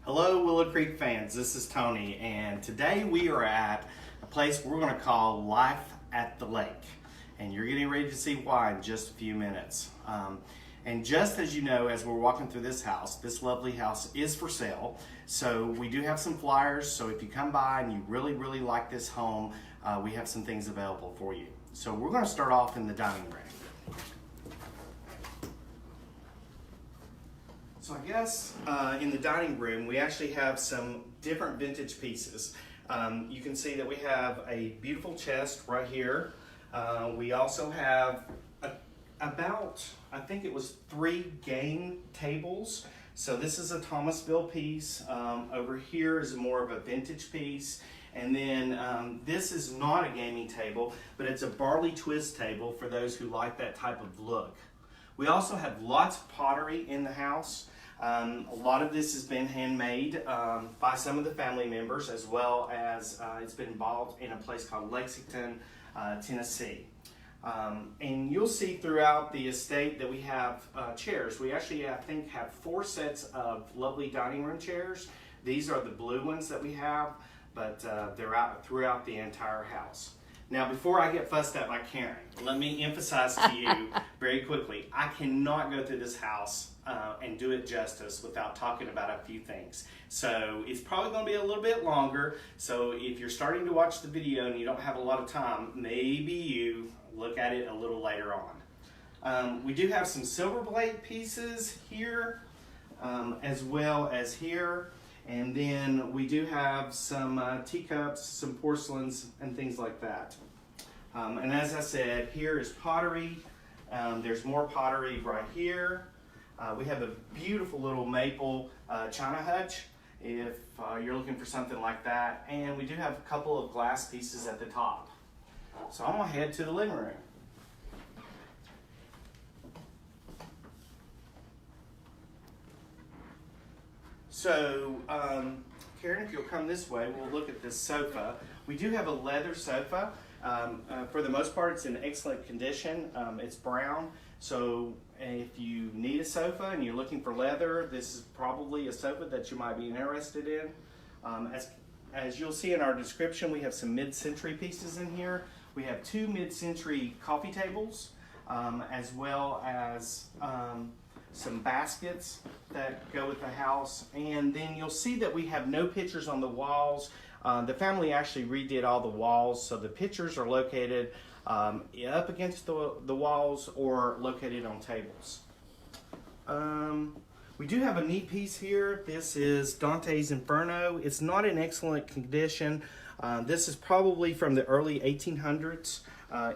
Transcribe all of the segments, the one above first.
Hello Willow Creek fans, this is Tony, and today we are at a place we're going to call Life at the Lake, and you're getting ready to see why in just a few minutes. And just as you know, as we're walking through this house, this lovely house is for sale, so we do have some flyers, so if you come by and you really like this home, we have some things available for you. So we're going to start off in the dining room. So I guess in the dining room, we actually have some different vintage pieces. You can see that we have a beautiful chest right here. We also have about, I think it was 3 game tables. So this is a Thomasville piece. Over here is more of a vintage piece. And then this is not a gaming table, but it's a barley twist table for those who like that type of look. We also have lots of pottery in the house. A lot of this has been handmade by some of the family members, as well as it's been bought in a place called Lexington, Tennessee. And you'll see throughout the estate that we have chairs. We actually, I think, have 4 sets of lovely dining room chairs. These are the blue ones that we have, but they're out throughout the entire house. Now, before I get fussed at by Karen, let me emphasize to you very quickly, I cannot go through this house and do it justice without talking about a few things. So it's probably going to be a little bit longer, so if you're starting to watch the video and you don't have a lot of time, maybe you look at it a little later on. We do have some silver blade pieces here, as well as here. And then we do have some teacups, some porcelains, and things like that. And as I said, here is pottery. There's more pottery right here. We have a beautiful little maple china hutch if you're looking for something like that. And we do have a couple of glass pieces at the top. So I'm going to head to the living room. So, Karen, if you'll come this way, we'll look at this sofa. We do have a leather sofa. For the most part, it's in excellent condition. It's brown, so if you need a sofa and you're looking for leather, this is probably a sofa that you might be interested in. As you'll see in our description, we have some mid-century pieces in here. We have 2 mid-century coffee tables, as well as some baskets that go with the house. And then you'll see that we have no pictures on the walls. The family actually redid all the walls, so the pictures are located up against the walls or located on tables. We do have a neat piece here. This is Dante's Inferno. It's not in excellent condition. This is probably from the early 1800s.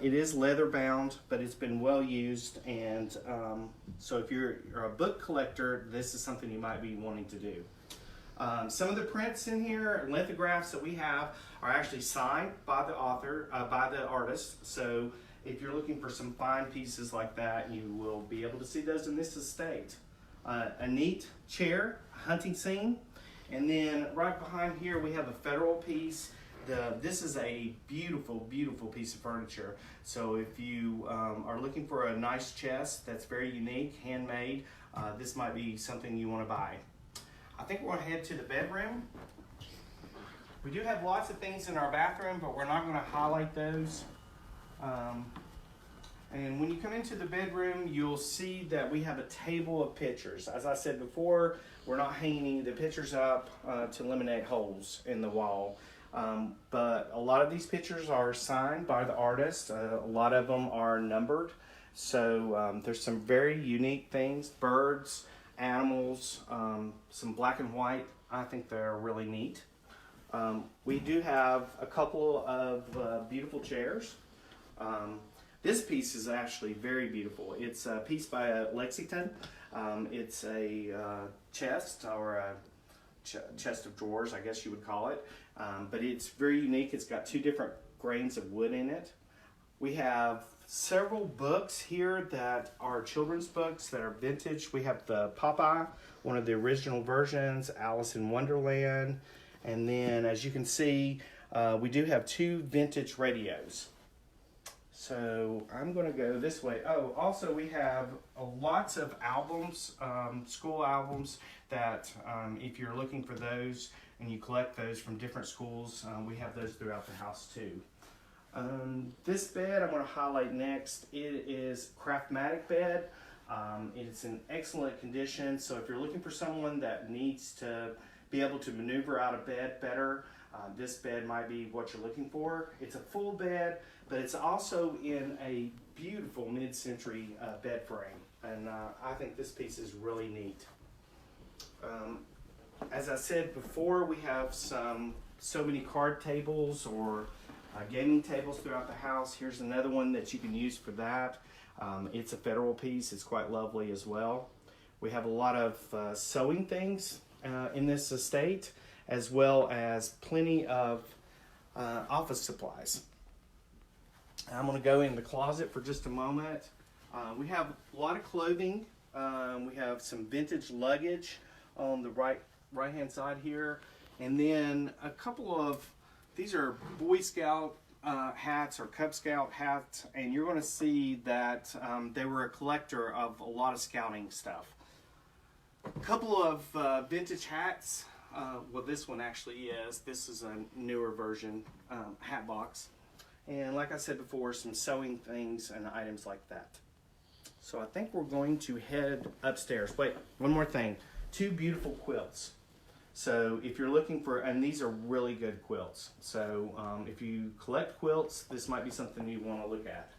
It is leather bound, but it's been well used, and so if you're a book collector, this is something you might be wanting to do. Some of the prints in here, lithographs that we have, are actually signed by the author, by the artist. So if you're looking for some fine pieces like that, you will be able to see those in this estate. A neat chair, a hunting scene, and then right behind here we have a Federal piece. This is a beautiful piece of furniture. So if you are looking for a nice chest that's very unique, handmade, this might be something you want to buy. I think we're going to head to the bedroom. We do have lots of things in our bathroom, but we're not going to highlight those. And when you come into the bedroom, you'll see that we have a table of pictures. As I said before, we're not hanging the pictures up to eliminate holes in the wall. But a lot of these pictures are signed by the artist. A lot of them are numbered. So there's some very unique things, birds, animals, some black and white. I think they're really neat. We do have a couple of beautiful chairs. This piece is actually very beautiful. It's a piece by Lexington. It's a chest, or a chest of drawers, I guess you would call it. But it's very unique. It's got 2 different grains of wood in it. We have several books here that are children's books that are vintage. We have the Popeye, one of the original versions, Alice in Wonderland, and then as you can see, we do have 2 vintage radios. So I'm going to go this way. Oh, also we have lots of albums, school albums that if you're looking for those and you collect those from different schools, we have those throughout the house too. This bed I'm going to highlight next. It is Craftmatic bed. It's in excellent condition, so if you're looking for someone that needs to be able to maneuver out of bed better, this bed might be what you're looking for. It's a full bed, but it's also in a beautiful mid-century bed frame, and I think this piece is really neat. As I said before, we have so many card tables or gaming tables throughout the house. Here's another one that you can use for that. It's a Federal piece. It's quite lovely as well. We have a lot of sewing things in this estate, as well as plenty of office supplies. I'm going to go in the closet for just a moment. We have a lot of clothing. We have some vintage luggage on the right hand side here, and then a couple of these are Boy Scout hats or Cub Scout hats, and you're going to see that they were a collector of a lot of scouting stuff. A couple of vintage hats. Well, this one actually is. This is a newer version hat box. And like I said before, some sewing things and items like that. So I think we're going to head upstairs. Wait, one more thing. 2 beautiful quilts. So if you're looking for, and these are really good quilts. So if you collect quilts, this might be something you want to look at.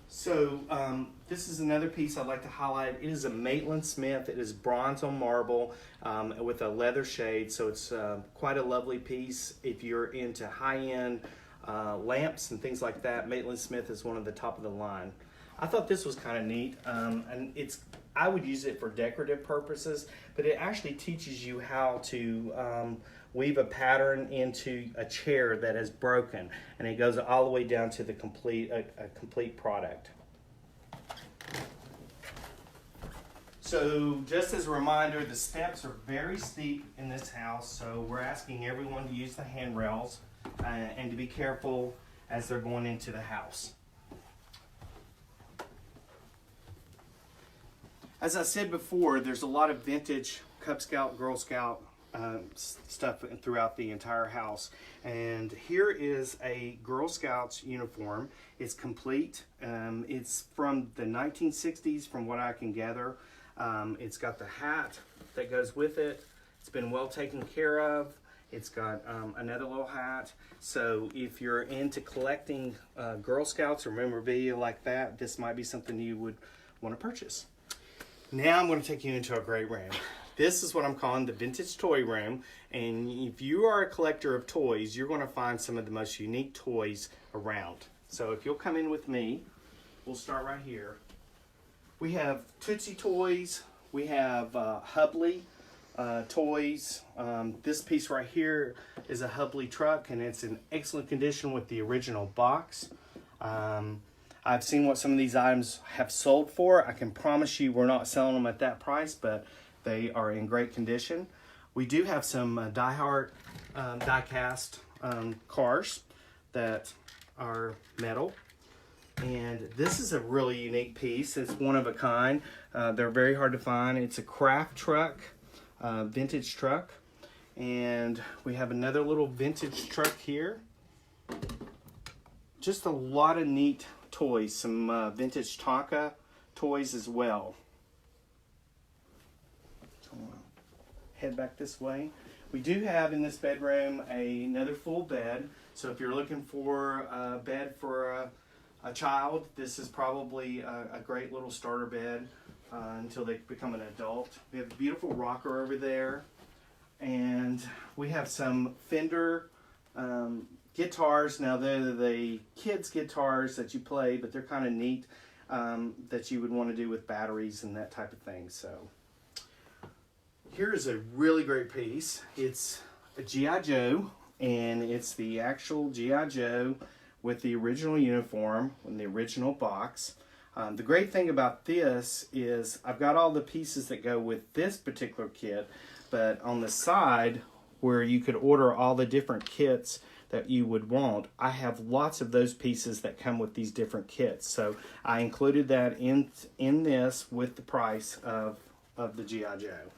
So this is another piece I'd like to highlight. It is a Maitland Smith. It is bronze on marble with a leather shade. So it's quite a lovely piece. If you're into high-end lamps and things like that, Maitland Smith is one of the top of the line. I thought this was kind of neat, and I would use it for decorative purposes, but it actually teaches you how to weave a pattern into a chair that is broken, and it goes all the way down to the complete product. So just as a reminder, the steps are very steep in this house, so we're asking everyone to use the handrails and to be careful as they're going into the house. As I said before, there's a lot of vintage Cub Scout, Girl Scout stuff throughout the entire house. And here is a Girl Scouts uniform. It's complete. It's from the 1960s from what I can gather. It's got the hat that goes with it. It's been well taken care of. It's got another little hat. So if you're into collecting Girl Scouts or memorabilia like that, this might be something you would want to purchase. Now I'm going to take you into a great room. This is what I'm calling the vintage toy room. And if you are a collector of toys, you're going to find some of the most unique toys around. So if you'll come in with me, we'll start right here. We have Tootsie toys. We have Hubley toys. This piece right here is a Hubley truck, and it's in excellent condition with the original box. I've seen what some of these items have sold for. I can promise you we're not selling them at that price, but they are in great condition. We do have some die-cast cars that are metal. And this is a really unique piece. It's one of a kind. They're very hard to find. It's a craft truck, vintage truck. And we have another little vintage truck here. Just a lot of neat toys. Some vintage Tonka toys as well. So head back this way. We do have in this bedroom another full bed. So if you're looking for a bed for a child, this is probably a great little starter bed until they become an adult. We have a beautiful rocker over there, and we have some Fender guitars. Now they're the kids' guitars that you play, but they're kind of neat that you would want to do with batteries and that type of thing. So here is a really great piece. It's a G.I. Joe, and it's the actual G.I. Joe with the original uniform and the original box. The great thing about this is I've got all the pieces that go with this particular kit, But on the side, where you could order all the different kits that you would want, I have lots of those pieces that come with these different kits. So I included that in this with the price of the G.I. Joe.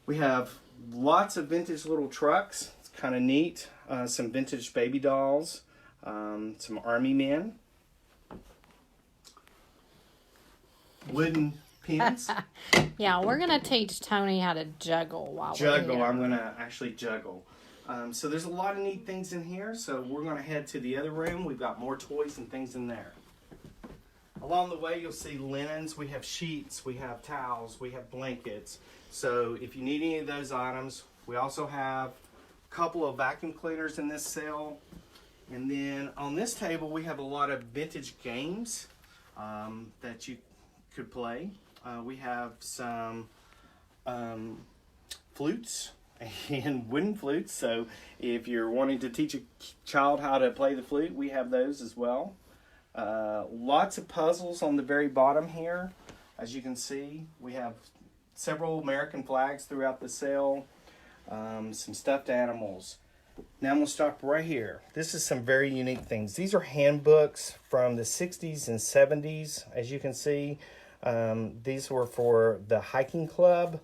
We have lots of vintage little trucks. It's kind of neat. Some vintage baby dolls. Some army men. Wooden pins. Yeah, we're going to teach Tony how to juggle while we're here. I'm going to actually juggle. So there's a lot of neat things in here. So we're going to head to the other room. We've got more toys and things in there. Along the way, you'll see linens. We have sheets. We have towels. We have blankets. So if you need any of those items, we also have a couple of vacuum cleaners in this sale. And then on this table, we have a lot of vintage games that you could play. We have some flutes and wooden flutes. So if you're wanting to teach a child how to play the flute, we have those as well. Lots of puzzles on the very bottom here. As you can see, we have several American flags throughout the sale. Some stuffed animals. Now I'm going to stop right here. This is some very unique things. These are handbooks from the 60s and 70s. As you can see, these were for the hiking club.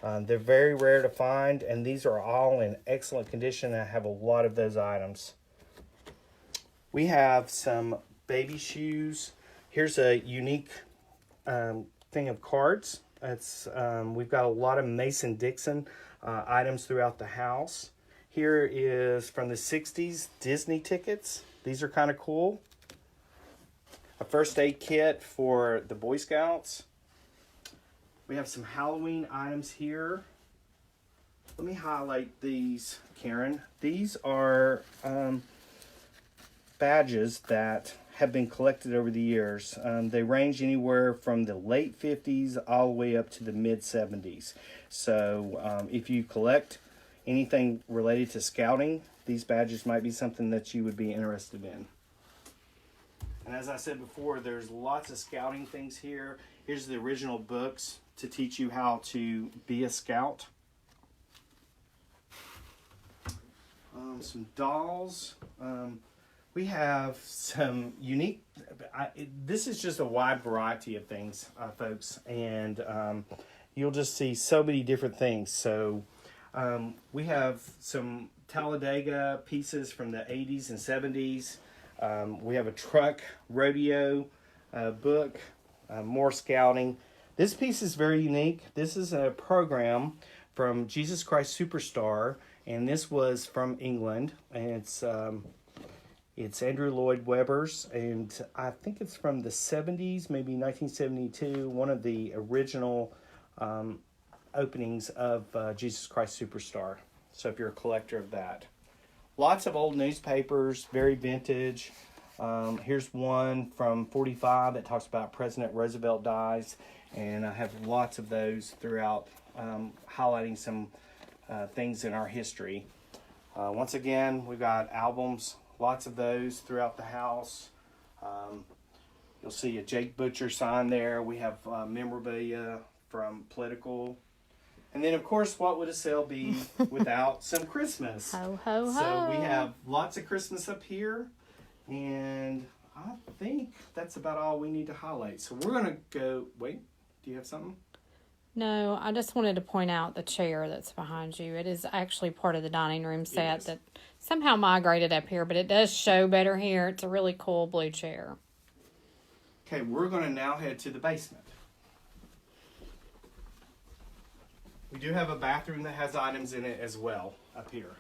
They're very rare to find, and these are all in excellent condition. I have a lot of those items. We have some baby shoes. Here's a unique thing of cards. We've got a lot of Mason-Dixon items throughout the house. Here is from the 60s Disney tickets. These are kind of cool. A first aid kit for the Boy Scouts. We have some Halloween items here. Let me highlight these, Karen. These are badges that have been collected over the years. They range anywhere from the late 50s all the way up to the mid 70s. So if you collect anything related to scouting, these badges might be something that you would be interested in. And as I said before, there's lots of scouting things here. Here's the original books to teach you how to be a scout. Some dolls. We have some unique, this is just a wide variety of things, folks, and you'll just see so many different things. So we have some Talladega pieces from the 80s and 70s. We have a truck rodeo book, more scouting. This piece is very unique. This is a program from Jesus Christ Superstar, and this was from England, and it's Andrew Lloyd Webber's, and I think it's from the 70s, maybe 1972, one of the original openings of Jesus Christ Superstar. So if you're a collector of that. Lots of old newspapers, very vintage. Here's one from 45 that talks about President Roosevelt dies, and I have lots of those throughout, highlighting some things in our history. Once again, we've got albums, lots of those throughout the house. You'll see a Jake Butcher sign there. We have memorabilia from Political. And then, of course, what would a sale be without some Christmas? Ho, ho, ho. So we have lots of Christmas up here. And I think that's about all we need to highlight. So we're going to go... Wait, do you have something? No, I just wanted to point out the chair that's behind you. It is actually part of the dining room set that somehow migrated up here, but it does show better here. It's a really cool blue chair. Okay, we're going to now head to the basement. We do have a bathroom that has items in it as well up here.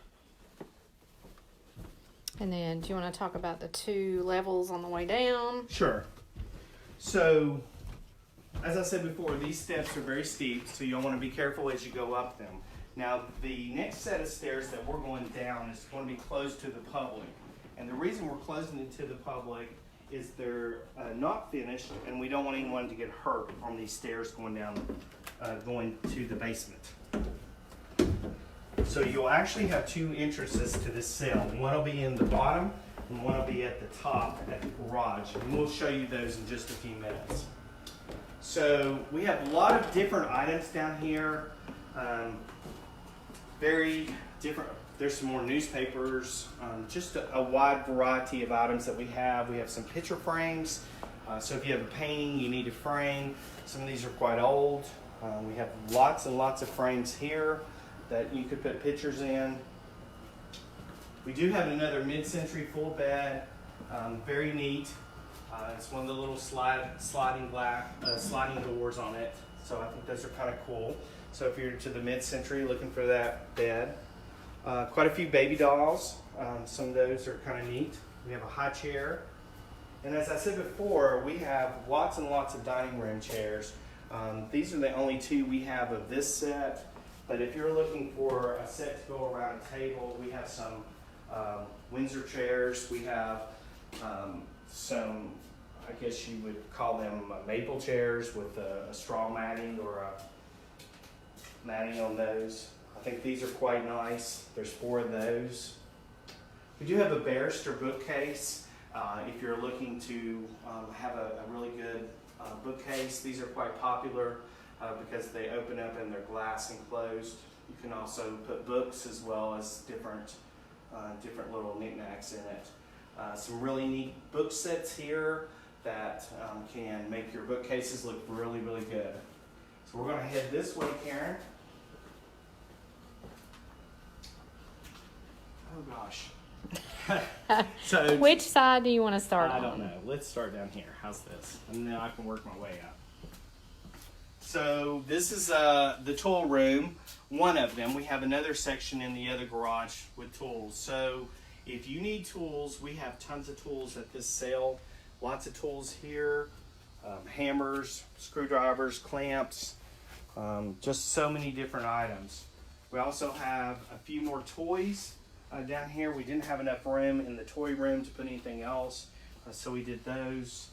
And then, do you want to talk about the 2 levels on the way down? Sure. So, as I said before, these steps are very steep, so you'll want to be careful as you go up them. Now, the next set of stairs that we're going down is going to be closed to the public. And the reason we're closing it to the public is they're not finished, and we don't want anyone to get hurt on these stairs going down, going to the basement. So you'll actually have 2 entrances to this cell. One will be in the bottom, and one will be at the top at the garage. And we'll show you those in just a few minutes. So we have a lot of different items down here. Very different. There's some more newspapers, just a wide variety of items that we have. We have some picture frames. So if you have a painting you need to frame, some of these are quite old. We have lots and lots of frames here that you could put pictures in. We do have another mid-century full bed, very neat. It's one of the little sliding doors on it. So I think those are kind of cool. So if you're to the mid-century looking for that bed. Quite a few baby dolls. Some of those are kind of neat. We have a high chair. And as I said before, we have lots and lots of dining room chairs. These are the only two we have of this set. But if you're looking for a set to go around a table, we have some Windsor chairs. We have some, I guess you would call them maple chairs with a straw matting or a matting on those. I think these are quite nice. There's 4 of those. We do have a Barrister bookcase. If you're looking to have a really good bookcase, these are quite popular because they open up and they're glass enclosed. You can also put books as well as different little knickknacks in it. Some really neat book sets here that can make your bookcases look really, really good. So we're going to head this way, Karen. Oh gosh. So Which side do you want to start on? I don't know. Let's start down here. How's this? And then I can work my way up. So this is the tool room. One of them. We have another section in the other garage with tools. So if you need tools, we have tons of tools at this sale. Lots of tools here. Hammers, screwdrivers, clamps. Just so many different items. We also have a few more toys. Down here, we didn't have enough room in the toy room to put anything else, so we did those.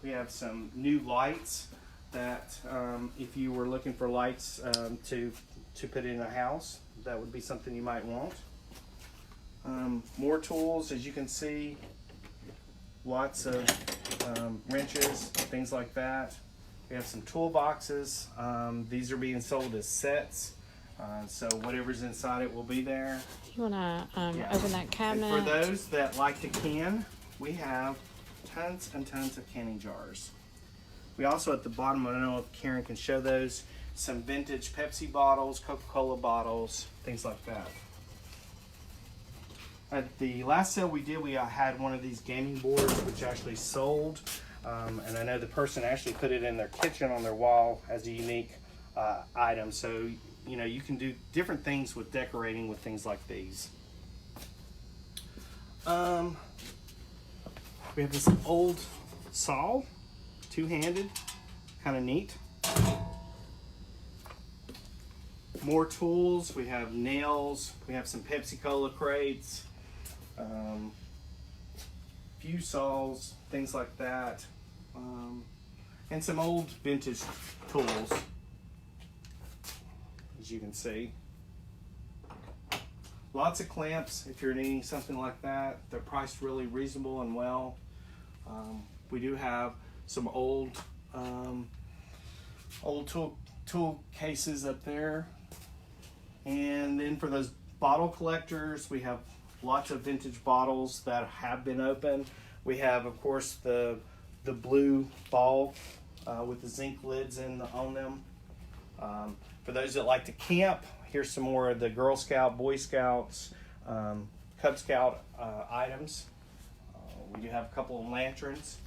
We have some new lights that if you were looking for lights to put in a house, that would be something you might want. More tools, as you can see, lots of wrenches, things like that. We have some toolboxes. These are being sold as sets. So whatever's inside it will be there. You want to open that cabinet? And for those that like to can, we have tons and tons of canning jars. We also at the bottom, I don't know if Karen can show those, some vintage Pepsi bottles, Coca-Cola bottles, things like that. At the last sale we did, we had one of these gaming boards which actually sold. And I know the person actually put it in their kitchen on their wall as a unique item. So you know, you can do different things with decorating with things like these. We have this old saw, two-handed, kind of neat. More tools. We have nails. We have some Pepsi Cola crates. Few saws, things like that. And some old vintage tools, as you can see. Lots of clamps if you're needing something like that. They're priced really reasonable and well. We do have some old tool cases up there. And then for those bottle collectors, we have lots of vintage bottles that have been opened. We have, of course, the blue ball with the zinc lids on them. For those that like to camp, here's some more of the Girl Scout, Boy Scouts, Cub Scout items. We do have a couple of lanterns.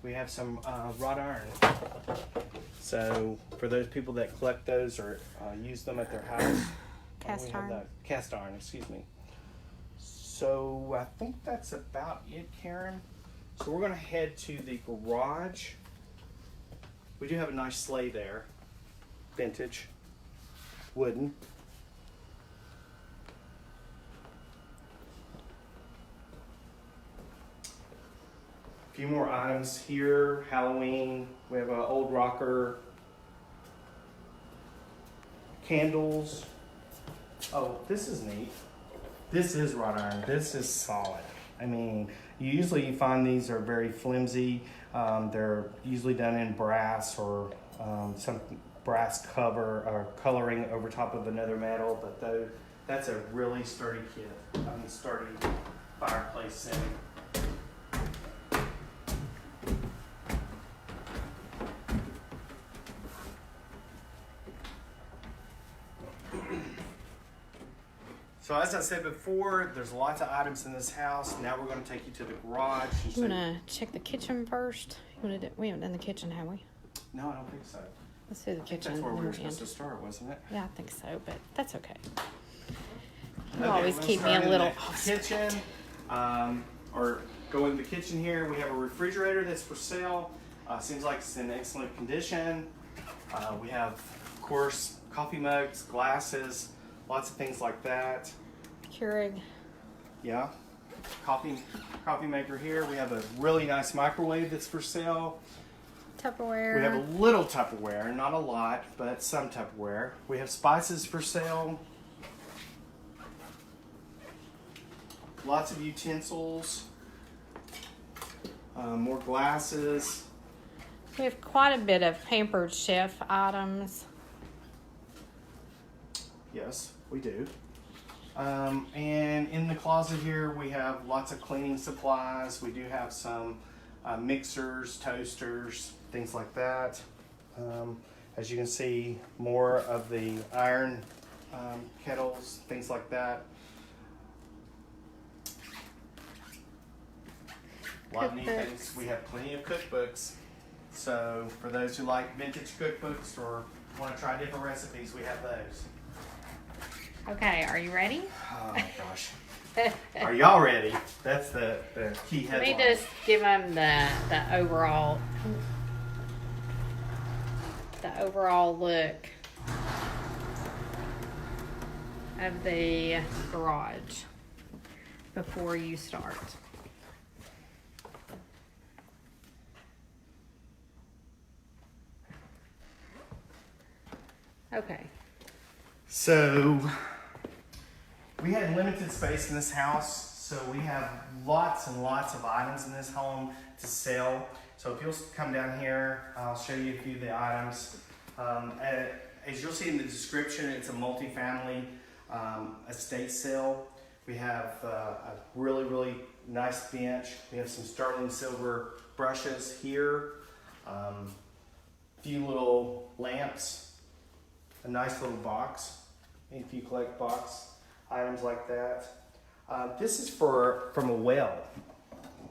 We have some wrought iron. So for those people that collect those or use them at their house. Cast iron. Cast iron, excuse me. So I think that's about it, Karen. So we're going to head to the garage. We do have a nice sleigh there. Vintage. Wooden. A few more items here. Halloween. We have an old rocker. Candles. Oh, this is neat. This is wrought iron. This is solid. I mean, you find these are very flimsy. They're usually done in brass or some brass cover or coloring over top of another metal, but though that's a really sturdy kit. Sturdy fireplace setting. So as I said before, there's lots of items in this house. Now we're going to take you to the garage. You want to check the kitchen first? You want to? We haven't done the kitchen, have we? No, I don't think so. Let's do the kitchen. That's where we were in the supposed end. to start, wasn't it? Yeah, I think so, but that's okay. You Okay, always let's keep me start a in little the off kitchen. script. Or go in the kitchen here. We have a refrigerator that's for sale. Seems like it's in excellent condition. We have, of course, coffee mugs, glasses, lots of things like that. Keurig. Yeah. Coffee maker here. We have a really nice microwave that's for sale. Tupperware. We have a little Tupperware, not a lot, but some Tupperware. We have spices for sale. Lots of utensils. More glasses. We have quite a bit of Pampered Chef items. Yes, we do. And in the closet here, we have lots of cleaning supplies. We do have some mixers, toasters, things like that. As you can see, more of the iron kettles, things like that. A lot of neat things. We have plenty of cookbooks. So for those who like vintage cookbooks or want to try different recipes, we have those. Okay, are you ready? Oh my gosh. Are y'all ready? That's the key Let headline. me just give them the overall look of the garage before you start. Okay. So we had limited space in this house, so we have lots and lots of items in this home to sell. So if you'll come down here, I'll show you a few of the items. As you'll see in the description, it's a multifamily estate sale. We have a really, really nice bench. We have some sterling silver brushes here, a few little lamps, a nice little box, if you collect box items like that. This is from a well.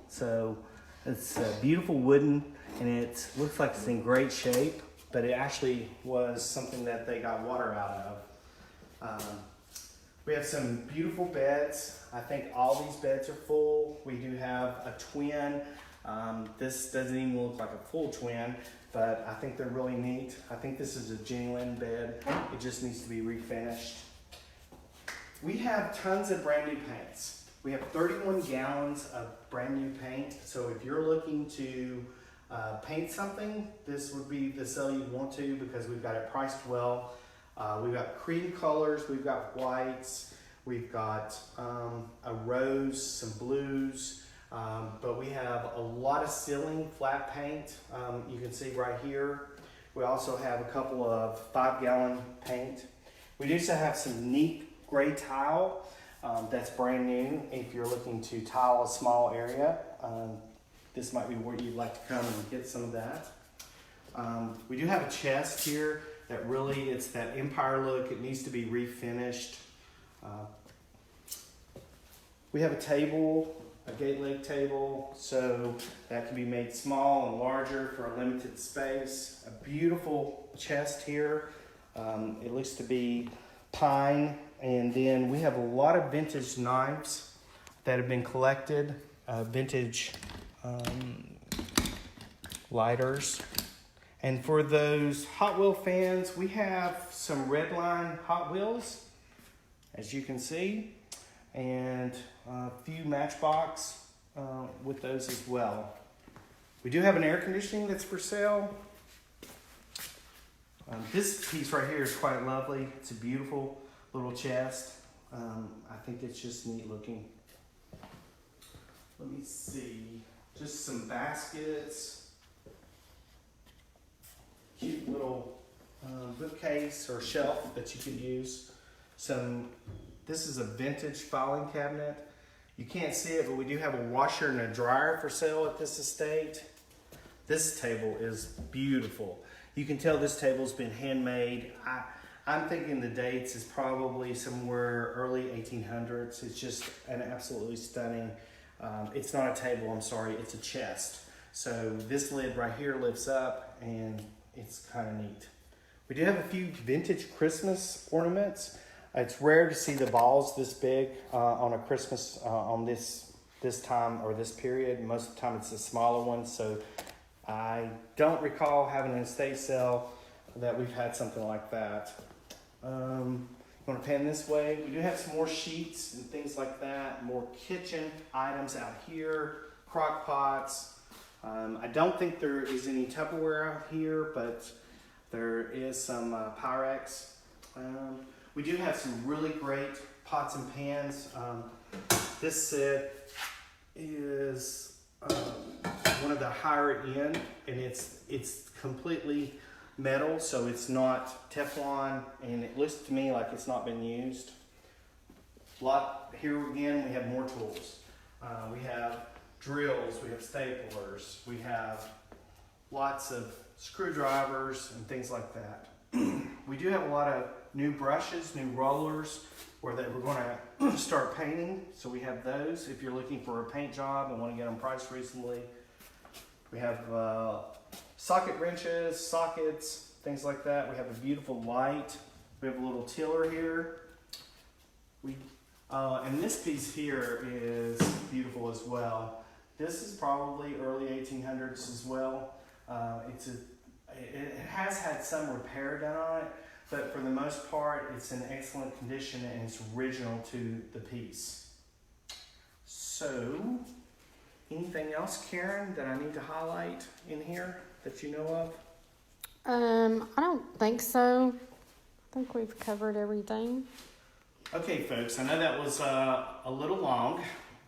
So it's beautiful wooden, and it looks like it's in great shape, but it actually was something that they got water out of. We have some beautiful beds. I think all these beds are full. We do have a twin. This doesn't even look like a full twin, but I think they're really neat. I think this is a genuine bed. It just needs to be refinished. We have tons of brand new paints. We have 31 gallons of brand new paint. So if you're looking to paint something, this would be the sale you want to, because we've got it priced well. We've got cream colors, we've got whites, we've got a rose, some blues, but we have a lot of ceiling flat paint. You can see right here. We also have a couple of 5-gallon paint. We do also have some neat gray tile that's brand new. If you're looking to tile a small area, this might be where you'd like to come and get some of that. We do have a chest here that really, it's that Empire look. It needs to be refinished. We have a table, a gate leg table, so that can be made small and larger for a limited space. A beautiful chest here. It looks to be pine. And then we have a lot of vintage knives that have been collected, vintage lighters. And for those Hot Wheel fans, we have some Redline Hot Wheels, as you can see, and a few Matchbox with those as well. We do have an air conditioning that's for sale. This piece right here is quite lovely. It's a beautiful little chest. I think it's just neat looking. let me see, just some baskets, cute little bookcase or shelf that you could use. This is a vintage filing cabinet. You can't see it, but we do have a washer and a dryer for sale at this estate. This table is beautiful. You can tell this table's been handmade. I'm thinking the dates is probably somewhere early 1800s. It's just an absolutely stunning, it's not a table, I'm sorry, it's a chest. So this lid right here lifts up and it's kind of neat. We do have a few vintage Christmas ornaments. It's rare to see the balls this big on a Christmas, on this time or this period. Most of the time it's the smaller ones. So I don't recall having an estate sale that we've had something like that. You want to pan this way? We do have some more sheets and things like that. More kitchen items out here. Crock pots. I don't think there is any Tupperware out here, but there is some Pyrex. We do have some really great pots and pans. This set is one of the higher end, and it's completely metal, so it's not Teflon, and it looks to me like it's not been used. Here again, we have more tools. We have drills, we have staplers, we have lots of screwdrivers and things like that. We do have a lot of new brushes, new rollers, where we're going to start painting. So we have those if you're looking for a paint job and want to get them priced reasonably. We have socket wrenches, sockets, things like that. We have a beautiful light. We have a little tiller here. And this piece here is beautiful as well. This is probably early 1800s as well. It has had some repair done on it, but for the most part, it's in excellent condition and it's original to the piece. So, anything else, Karen, that I need to highlight in here that you know of? I don't think so. I think we've covered everything. Okay, folks, I know that was a little long,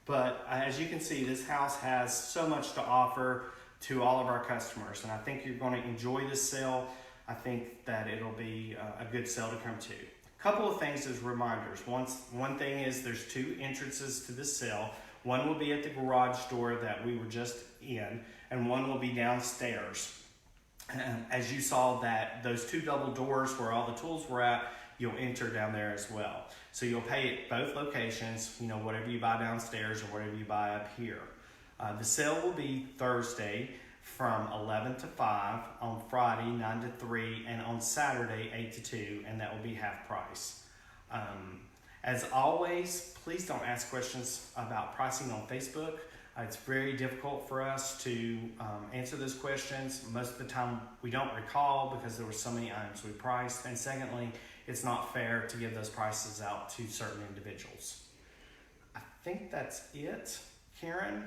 but as you can see, this house has so much to offer to all of our customers, and I think you're going to enjoy this sale. I think that it'll be a good sale to come to. A couple of things as reminders. One thing is there's two entrances to this sale. One will be at the garage door that we were just in, and one will be downstairs. As you saw those two double doors where all the tools were at, you'll enter down there as well. So you'll pay at both locations, whatever you buy downstairs or whatever you buy up here. The sale will be Thursday from 11 to 5, on Friday 9 to 3, and on Saturday 8 to 2, and that will be half price. As always, please don't ask questions about pricing on Facebook. It's very difficult for us to answer those questions. Most of the time we don't recall because there were so many items we priced, and secondly, it's not fair to give those prices out to certain individuals. I think that's it, Karen.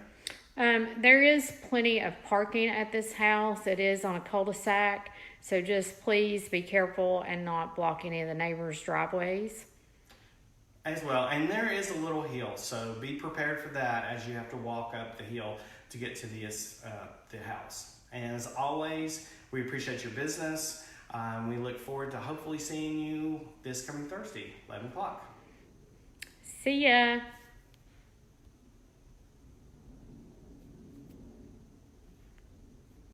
There is plenty of parking at this house. It is on a cul-de-sac, so just please be careful and not block any of the neighbors' driveways. As well, and there is a little hill, so be prepared for that as you have to walk up the hill to get to the house. And as always, we appreciate your business. We look forward to hopefully seeing you this coming Thursday, 11 o'clock. See ya.